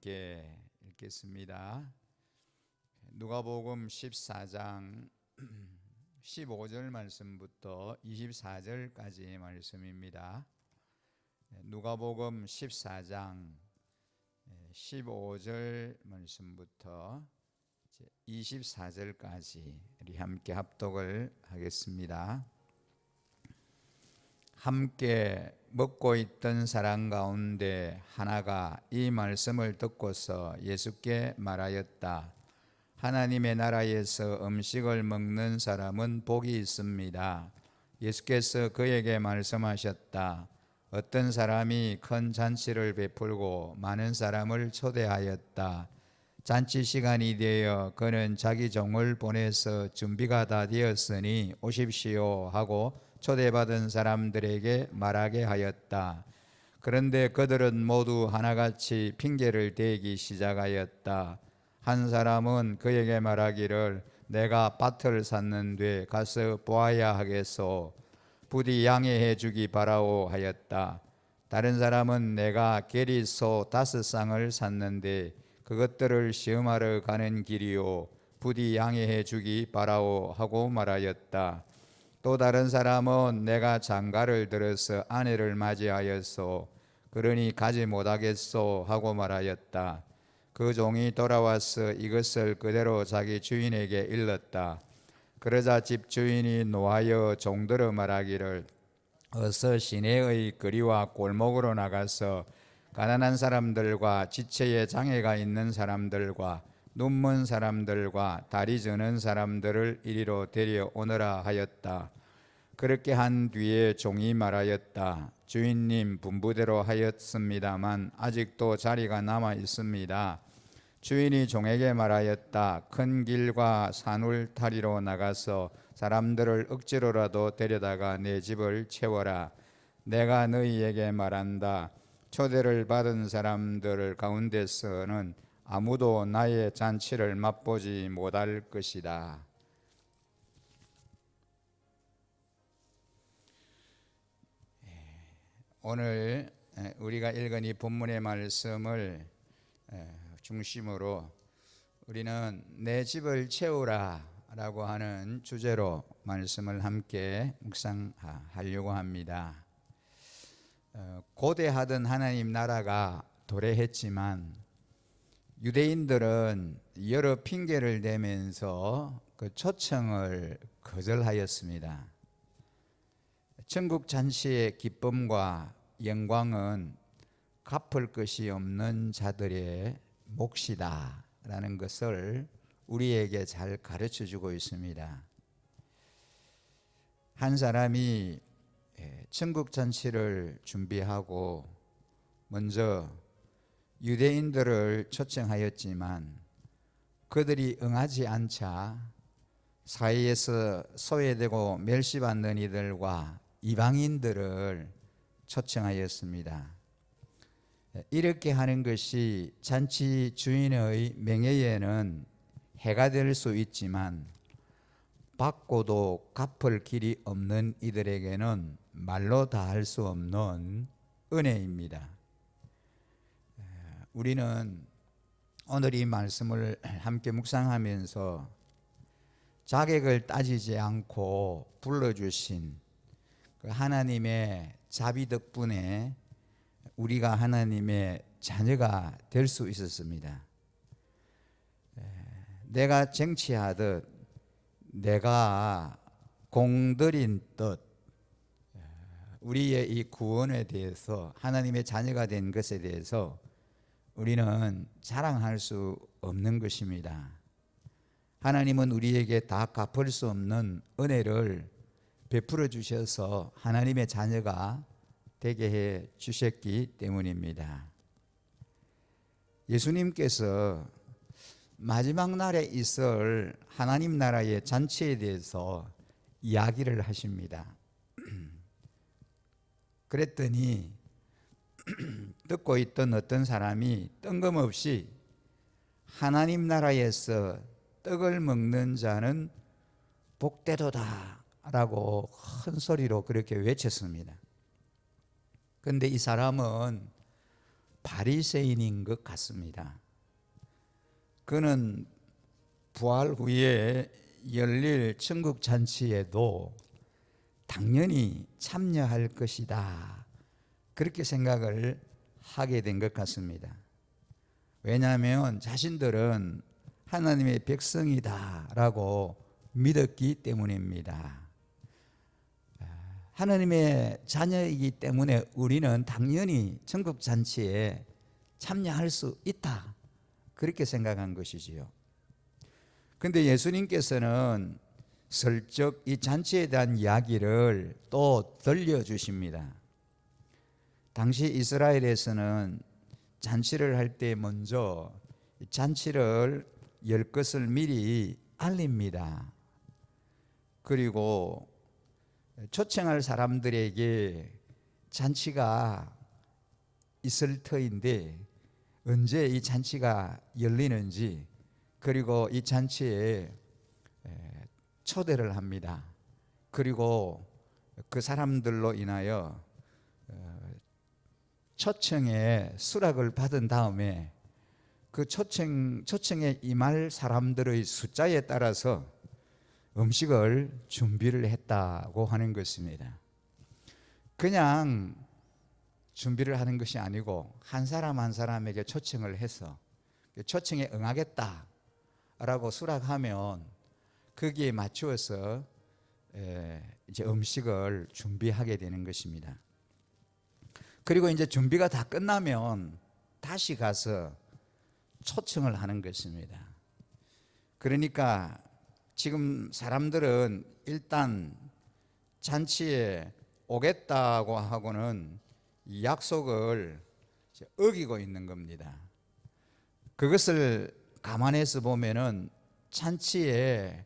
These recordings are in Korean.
함께 읽겠습니다. 누가복음 14장 15절 말씀부터 24절까지의 말씀입니다. 누가복음 14장 15절 말씀부터 24절까지 우리 함께 합독을 하겠습니다. 함께 먹고 있던 사람 가운데 하나가 이 말씀을 듣고서 예수께 말하였다. 하나님의 나라에서 음식을 먹는 사람은 복이 있습니다. 예수께서 그에게 말씀하셨다. 어떤 사람이 큰 잔치를 베풀고 많은 사람을 초대하였다. 잔치 시간이 되어 그는 자기 종을 보내서 준비가 다 되었으니 오십시오 하고 초대받은 사람들에게 말하게 하였다. 그런데 그들은 모두 하나같이 핑계를 대기 시작하였다. 한 사람은 그에게 말하기를 내가 밭을 샀는데 가서 보아야 하겠소. 부디 양해해 주기 바라오 하였다. 다른 사람은 내가 게리소 5쌍을 샀는데 그것들을 시험하러 가는 길이요 부디 양해해 주기 바라오 하고 말하였다. 또 다른 사람은 내가 장가를 들어서 아내를 맞이하였소. 그러니 가지 못하겠소 하고 말하였다. 그 종이 돌아와서 이것을 그대로 자기 주인에게 일렀다. 그러자 집주인이 노하여 종들어 말하기를 어서 시내의 거리와 골목으로 나가서 가난한 사람들과 지체에 장애가 있는 사람들과 눈먼 사람들과 다리 저는 사람들을 이리로 데려오너라 하였다. 그렇게 한 뒤에 종이 말하였다. 주인님 분부대로 하였습니다만 아직도 자리가 남아 있습니다. 주인이 종에게 말하였다. 큰 길과 산울타리로 나가서 사람들을 억지로라도 데려다가 내 집을 채워라. 내가 너희에게 말한다. 초대를 받은 사람들 가운데서는 아무도 나의 잔치를 맛보지 못할 것이다. 오늘 우리가 읽은 이 본문의 말씀을 중심으로 우리는 내 집을 채우라 라고 하는 주제로 말씀을 함께 묵상하려고 합니다. 고대하던 하나님 나라가 도래했지만 유대인들은 여러 핑계를 대면서 그 초청을 거절하였습니다. 천국 잔치의 기쁨과 영광은 갚을 것이 없는 자들의 몫이다 라는 것을 우리에게 잘 가르쳐 주고 있습니다. 한 사람이 천국 잔치를 준비하고 먼저 유대인들을 초청하였지만 그들이 응하지 않자 사회에서 소외되고 멸시받는 이들과 이방인들을 초청하였습니다. 이렇게 하는 것이 잔치 주인의 명예에는 해가 될 수 있지만 받고도 갚을 길이 없는 이들에게는 말로 다 할 수 없는 은혜입니다. 우리는 오늘 이 말씀을 함께 묵상하면서 자격을 따지지 않고 불러주신 그 하나님의 자비 덕분에 우리가 하나님의 자녀가 될 수 있었습니다. 내가 쟁취하듯 내가 공들인 뜻 우리의 이 구원에 대해서 하나님의 자녀가 된 것에 대해서 우리는 자랑할 수 없는 것입니다. 하나님은 우리에게 다 갚을 수 없는 은혜를 베풀어 주셔서 하나님의 자녀가 되게 해 주셨기 때문입니다. 예수님께서 마지막 날에 있을 하나님 나라의 잔치에 대해서 이야기를 하십니다. 그랬더니 듣고 있던 어떤 사람이 뜬금없이 하나님 나라에서 떡을 먹는 자는 복되도다 라고 큰 소리로 그렇게 외쳤습니다. 그런데 이 사람은 바리새인인 것 같습니다. 그는 부활 후에 열릴 천국 잔치에도 당연히 참여할 것이다, 그렇게 생각을 하게 된 것 같습니다. 왜냐하면 자신들은 하나님의 백성이다라고 믿었기 때문입니다. 하나님의 자녀이기 때문에 우리는 당연히 천국 잔치에 참여할 수 있다, 그렇게 생각한 것이지요. 그런데 예수님께서는 슬쩍 이 잔치에 대한 이야기를 또 들려주십니다. 당시 이스라엘에서는 잔치를 할 때 먼저 잔치를 열 것을 미리 알립니다. 그리고 초청할 사람들에게 잔치가 있을 터인데 언제 이 잔치가 열리는지, 그리고 이 잔치에 초대를 합니다. 그리고 그 사람들로 인하여 초청의 수락을 받은 다음에 그 초청에 임할 사람들의 숫자에 따라서 음식을 준비를 했다고 하는 것입니다. 그냥 준비를 하는 것이 아니고 한 사람 한 사람에게 초청을 해서 초청에 응하겠다라고 수락하면 거기에 맞추어서 이제 음식을 준비하게 되는 것입니다. 그리고 이제 준비가 다 끝나면 다시 가서 초청을 하는 것입니다. 그러니까 지금 사람들은 일단 잔치에 오겠다고 하고는 이 약속을 어기고 있는 겁니다. 그것을 감안해서 보면은 잔치에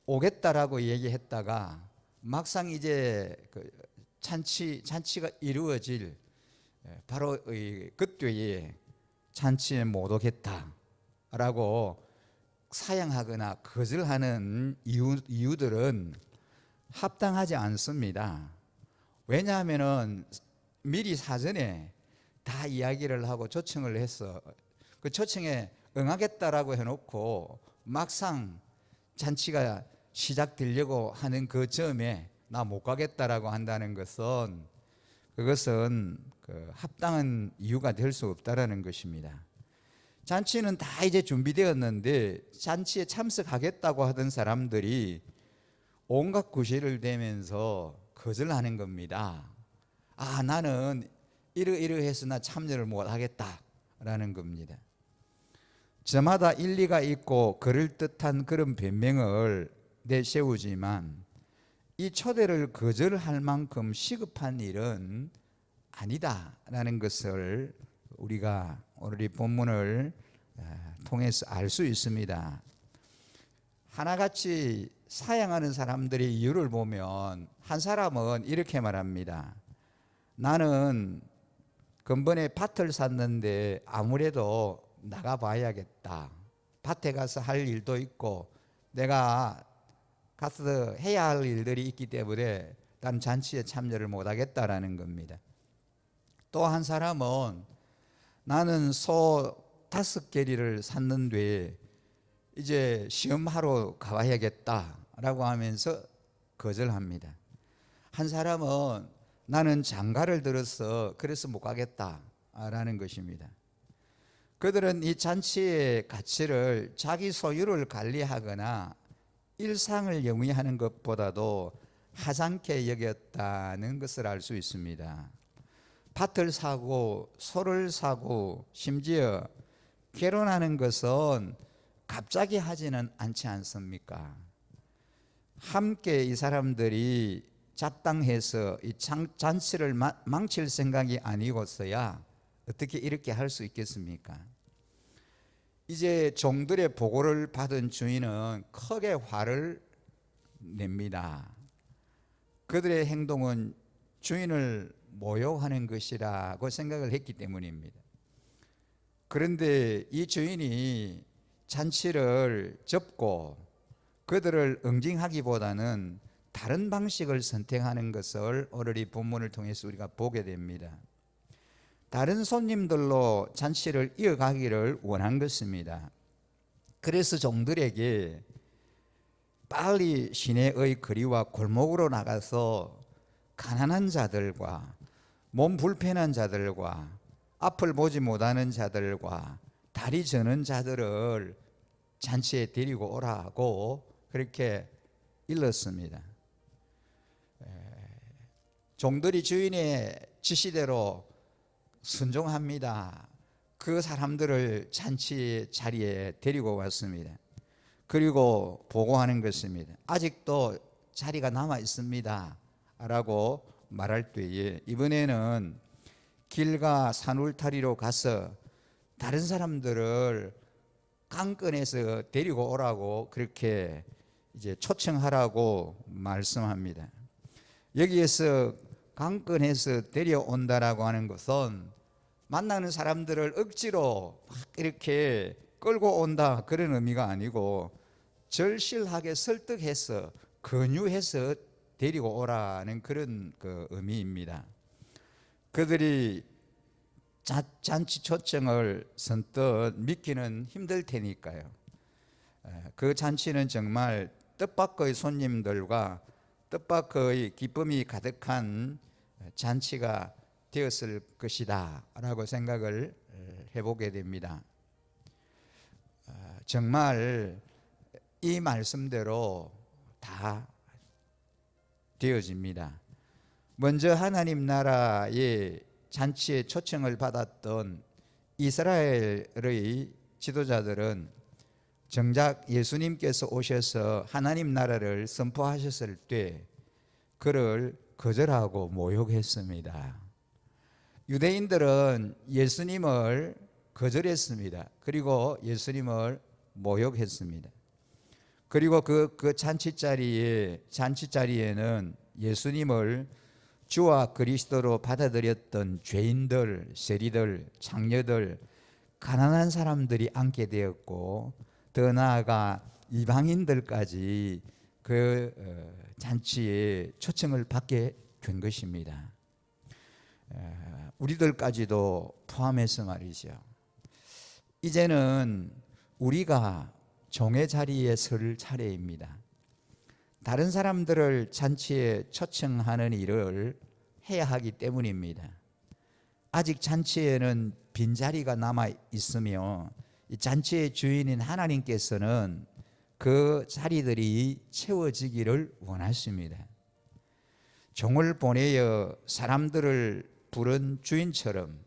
오겠다라고 얘기했다가 막상 이제 그 잔치가 이루어질 바로 그때에 잔치에 못 오겠다라고 사양하거나 거절하는 이유들은 합당하지 않습니다. 왜냐하면은 미리 사전에 다 이야기를 하고 초청을 해서 그 초청에 응하겠다라고 해놓고 막상 잔치가 시작되려고 하는 그 점에 나 못 가겠다라고 한다는 것은 그것은 합당한 이유가 될 수 없다라는 것입니다. 잔치는 다 이제 준비되었는데 잔치에 참석하겠다고 하던 사람들이 온갖 구실을 대면서 거절하는 겁니다. 아, 나는 이러이러해서 나 참여를 못 하겠다라는 겁니다. 저마다 일리가 있고 그럴듯한 그런 변명을 내세우지만 이 초대를 거절할 만큼 시급한 일은 아니다라는 것을 우리가 오늘 이 본문을 통해서 알 수 있습니다. 하나같이 사양하는 사람들의 이유를 보면 한 사람은 이렇게 말합니다. 나는 근본에 밭을 샀는데 아무래도 나가봐야겠다. 밭에 가서 할 일도 있고 내가 가서 해야 할 일들이 있기 때문에 난 잔치에 참여를 못하겠다라는 겁니다. 또 한 사람은 나는 소 5개리를 샀는데 이제 시험하러 가봐야겠다라고 하면서 거절합니다. 한 사람은 나는 장가를 들어서 그래서 못 가겠다라는 것입니다. 그들은 이 잔치의 가치를 자기 소유를 관리하거나 일상을 영위하는 것보다도 하찮게 여겼다는 것을 알 수 있습니다. 밭을 사고 소를 사고 심지어 결혼하는 것은 갑자기 하지는 않지 않습니까? 함께 이 사람들이 잡당해서 이 잔치를 망칠 생각이 아니고서야 어떻게 이렇게 할 수 있겠습니까? 이제 종들의 보고를 받은 주인은 크게 화를 냅니다. 그들의 행동은 주인을 모욕하는 것이라고 생각을 했기 때문입니다. 그런데 이 주인이 잔치를 접고 그들을 응징하기보다는 다른 방식을 선택하는 것을 오늘 이 본문을 통해서 우리가 보게 됩니다. 다른 손님들로 잔치를 이어가기를 원한 것입니다. 그래서 종들에게 빨리 시내의 거리와 골목으로 나가서 가난한 자들과 몸 불편한 자들과 앞을 보지 못하는 자들과 다리 저는 자들을 잔치에 데리고 오라고 그렇게 일렀습니다. 종들이 주인의 지시대로 순종합니다. 그 사람들을 잔치 자리에 데리고 왔습니다. 그리고 보고하는 것입니다. 아직도 자리가 남아 있습니다 라고 말할 때에 이번에는 길가 산울타리로 가서 다른 사람들을 강권해서 데리고 오라고 그렇게 이제 초청하라고 말씀합니다. 여기에서 강권해서 데려온다라고 하는 것은 만나는 사람들을 억지로 막 이렇게 끌고 온다 그런 의미가 아니고 절실하게 설득해서 권유해서 데리고 오라는 그런 의미입니다. 그들이 잔치 초청을 선뜻 믿기는 힘들 테니까요. 그 잔치는 정말 뜻밖의 손님들과 뜻밖의 기쁨이 가득한 잔치가 되었을 것이다 라고 생각을 해보게 됩니다. 정말 이 말씀대로 다 되어집니다. 먼저 하나님 나라의 잔치에 초청을 받았던 이스라엘의 지도자들은 정작 예수님께서 오셔서 하나님 나라를 선포하셨을 때 그를 거절하고 모욕했습니다. 유대인들은 예수님을 거절했습니다. 그리고 예수님을 모욕했습니다. 그리고 그 잔치자리에는 예수님을 주와 그리스도로 받아들였던 죄인들, 세리들, 장녀들, 가난한 사람들이 앉게 되었고 더 나아가 이방인들까지 그 잔치에 초청을 받게 된 것입니다. 우리들까지도 포함해서 말이죠. 이제는 우리가 종의 자리에 설 차례입니다. 다른 사람들을 잔치에 초청하는 일을 해야 하기 때문입니다. 아직 잔치에는 빈자리가 남아 있으며 이 잔치의 주인인 하나님께서는 그 자리들이 채워지기를 원하십니다. 종을 보내어 사람들을 부른 주인처럼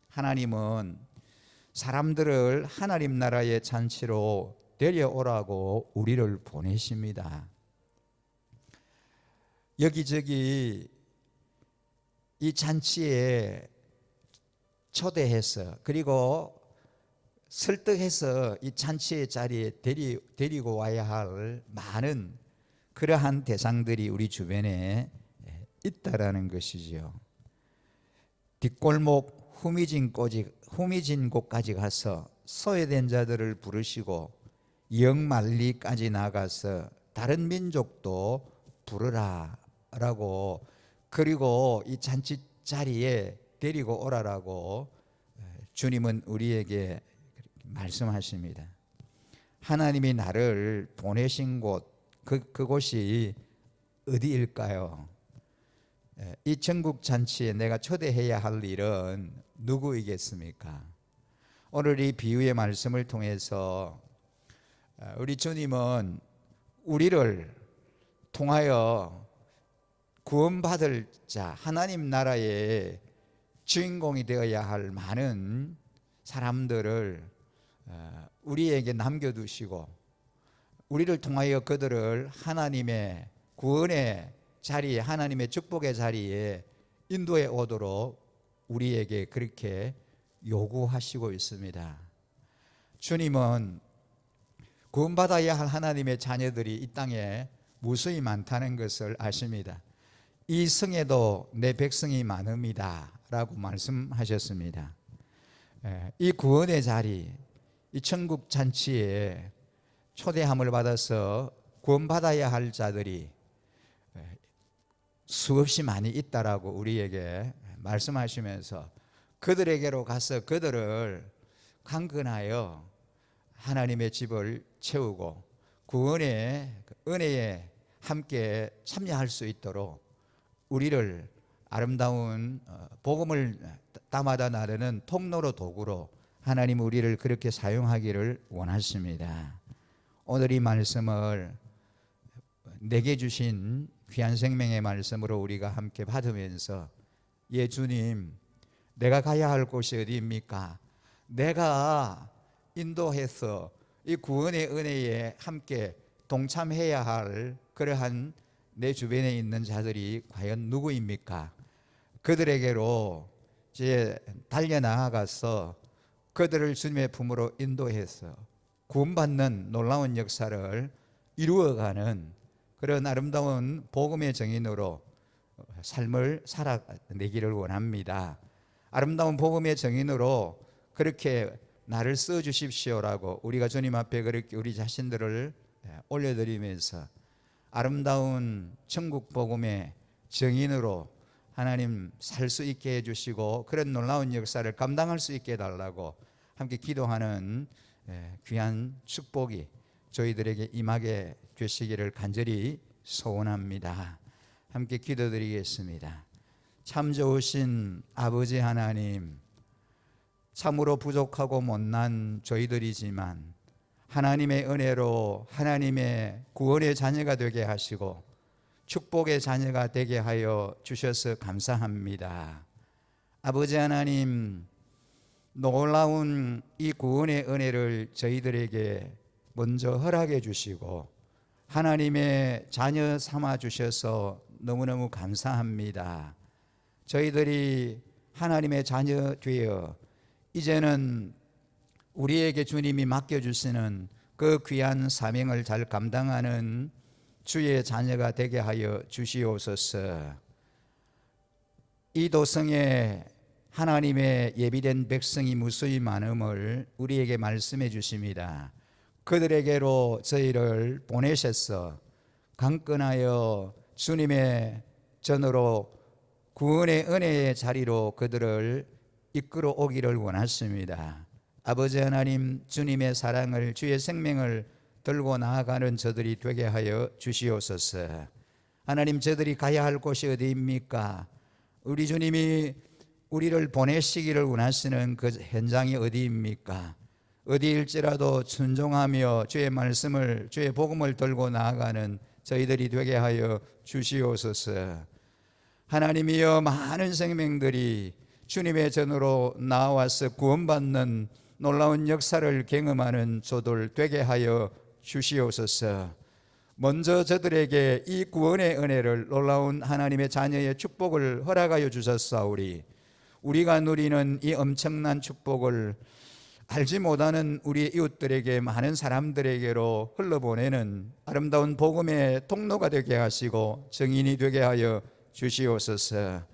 하나님은 사람들을 하나님 나라의 잔치로 데려오라고 우리를 보내십니다. 여기저기 이 잔치에 초대해서 그리고 설득해서 이 잔치의 자리에 데리고 와야 할 많은 그러한 대상들이 우리 주변에 있다라는 것이죠. 뒷골목 후미진 곳까지 가서 소외된 자들을 부르시고 영만리까지 나가서 다른 민족도 부르라라고 그리고 이 잔치 자리에 데리고 오라라고 주님은 우리에게 말씀하십니다. 하나님이 나를 보내신 곳 그곳이 어디일까요? 이 전국 잔치에 내가 초대해야 할 일은 누구이겠습니까? 오늘 이 비유의 말씀을 통해서 우리 주님은 우리를 통하여 구원받을 자 하나님 나라의 주인공이 되어야 할 많은 사람들을 우리에게 남겨두시고 우리를 통하여 그들을 하나님의 구원의 자리에 하나님의 축복의 자리에 인도해 오도록 우리에게 그렇게 요구하시고 있습니다. 주님은 구원받아야 할 하나님의 자녀들이 이 땅에 무수히 많다는 것을 아십니다. 이 성에도 내 백성이 많습니다 라고 말씀하셨습니다. 이 구원의 자리, 이 천국 잔치에 초대함을 받아서 구원받아야 할 자들이 수없이 많이 있다라고 우리에게 말씀하시면서 그들에게로 가서 그들을 강건하여 하나님의 집을 채우고 구원의 은혜에 함께 참여할 수 있도록 우리를 아름다운 복음을 담아다 나르는 통로로 도구로 하나님 우리를 그렇게 사용하기를 원하십니다. 오늘 이 말씀을 내게 주신 귀한 생명의 말씀으로 우리가 함께 받으면서 예 주님, 내가 가야 할 곳이 어디입니까? 내가 인도해서 이 구원의 은혜에 함께 동참해야 할 그러한 내 주변에 있는 자들이 과연 누구입니까? 그들에게로 이제 달려나아가서 그들을 주님의 품으로 인도해서 구원받는 놀라운 역사를 이루어가는 그런 아름다운 복음의 증인으로 삶을 살아내기를 원합니다. 아름다운 복음의 증인으로 그렇게 나를 써주십시오라고 우리가 주님 앞에 그렇게 우리 자신들을 올려드리면서 아름다운 천국 복음의 증인으로 하나님 살 수 있게 해주시고 그런 놀라운 역사를 감당할 수 있게 해달라고 함께 기도하는 귀한 축복이 저희들에게 임하게 되시기를 간절히 소원합니다. 함께 기도드리겠습니다. 참 좋으신 아버지 하나님, 참으로 부족하고 못난 저희들이지만 하나님의 은혜로 하나님의 구원의 자녀가 되게 하시고 축복의 자녀가 되게 하여 주셔서 감사합니다. 아버지 하나님, 놀라운 이 구원의 은혜를 저희들에게 먼저 허락해 주시고 하나님의 자녀 삼아 주셔서 너무너무 감사합니다. 저희들이 하나님의 자녀 되어 이제는 우리에게 주님이 맡겨주시는 그 귀한 사명을 잘 감당하는 주의 자녀가 되게 하여 주시옵소서. 이 도성에 하나님의 예비된 백성이 무수히 많음을 우리에게 말씀해 주십니다. 그들에게로 저희를 보내셔서 강건하여 주님의 전으로 구원의 은혜의 자리로 그들을 이끌어 오기를 원하십니다. 아버지 하나님, 주님의 사랑을, 주의 생명을 들고 나아가는 저들이 되게 하여 주시옵소서. 하나님, 저들이 가야 할 곳이 어디입니까? 우리 주님이 우리를 보내시기를 원하시는 그 현장이 어디입니까? 어디일지라도 순종하며 주의 말씀을, 주의 복음을 들고 나아가는 저희들이 되게 하여 주시옵소서. 하나님이여, 많은 생명들이 주님의 전으로 나와서 구원받는 놀라운 역사를 경험하는 저들 되게 하여 주시옵소서. 먼저 저들에게 이 구원의 은혜를, 놀라운 하나님의 자녀의 축복을 허락하여 주셨사오니 우리가 누리는 이 엄청난 축복을 알지 못하는 우리 이웃들에게, 많은 사람들에게로 흘러보내는 아름다운 복음의 통로가 되게 하시고 증인이 되게 하여 주시옵소서.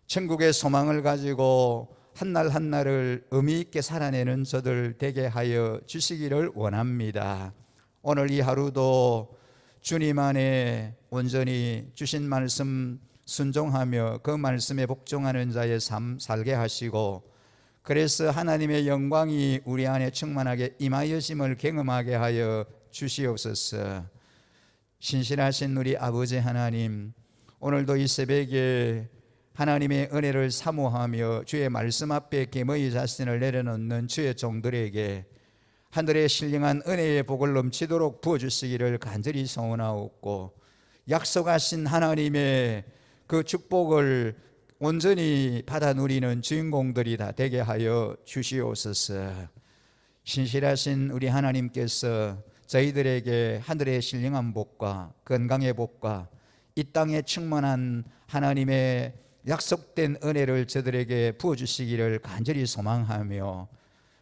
천국의 소망을 가지고 한날 한날을 의미 있게 살아내는 저들 되게 하여 주시기를 원합니다. 오늘 이 하루도 주님 안에 온전히 주신 말씀 순종하며 그 말씀에 복종하는 자의 삶 살게 하시고, 그래서 하나님의 영광이 우리 안에 충만하게 임하여짐을 경험하게 하여 주시옵소서. 신실하신 우리 아버지 하나님, 오늘도 이 새벽에 하나님의 은혜를 사모하며 주의 말씀 앞에 겸허히 자신을 내려놓는 주의 종들에게 하늘의 신령한 은혜의 복을 넘치도록 부어주시기를 간절히 소원하옵고, 약속하신 하나님의 그 축복을 온전히 받아 누리는 주인공들이 다 되게 하여 주시옵소서. 신실하신 우리 하나님께서 저희들에게 하늘의 신령한 복과 건강의 복과 이 땅에 충만한 하나님의 약속된 은혜를 저들에게 부어주시기를 간절히 소망하며,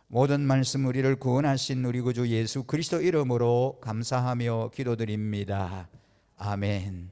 모든 말씀 우리를 구원하신 우리 구주 예수 그리스도 이름으로 감사하며 기도드립니다. 아멘.